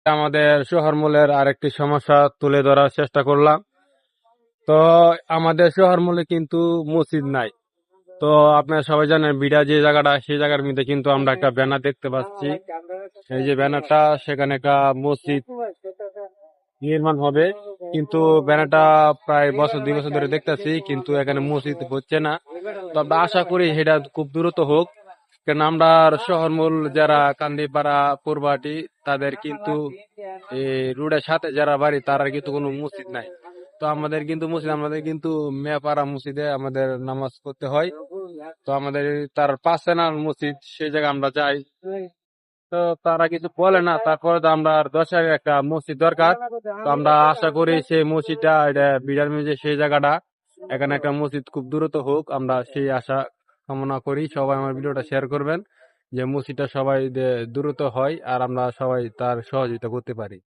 আমাদের শহর মূলের আরেকটি সমস্যা তুলে ধরার চেষ্টা করলাম। তো আমাদের শহর মূলে কিন্তু মসজিদ নাই। তো আপনারা সবাই জানেন বিড়া যে জায়গাটা, সেই জায়গার মধ্যে কিন্তু আমরা একটা ব্যানার দেখতে পাচ্ছি। এই যে ব্যানারটা, সেখানে একটা মসজিদ নির্মাণ হবে, কিন্তু ব্যানারটা প্রায় বছর 2 বছর ধরে দেখতেছি, কিন্তু এখানে মসজিদ হচ্ছে না। তো আমরা আশা করি সেটা খুব দ্রুত হোক, কারণ আমরা শহরমূল যারা কান্দিপাড়া পূর্বহাটি, তাদের কিন্তু এই রোডের সাথে যারা বাড়ি, তারা কিন্তু কোনো মসজিদ নাই। তো আমাদের কিন্তু মেপাড়া মসজিদে আমাদের নামাজ পড়তে হয়। তো আমাদের তার পাশে না মসজিদ, সেই জায়গায় আমরা যাই। তো তারা কিছু বলে না, তারপরে তো আমরা আর দরকার একটা মসজিদ দরকার। তো আমরা আশা করি সেই মসজিদটা, এটা বিড়ার মিউজে সেই জায়গাটা, এখানে একটা মসজিদ খুব দ্রুত হোক, আমরা সেই আশা কামনা করি। সবাই আমার ভিডিওটা শেয়ার করবেন, যে মসজিদটা সবাই দ্রুত হয় আর আমরা সবাই তার সহযোগিতা করতে পারি।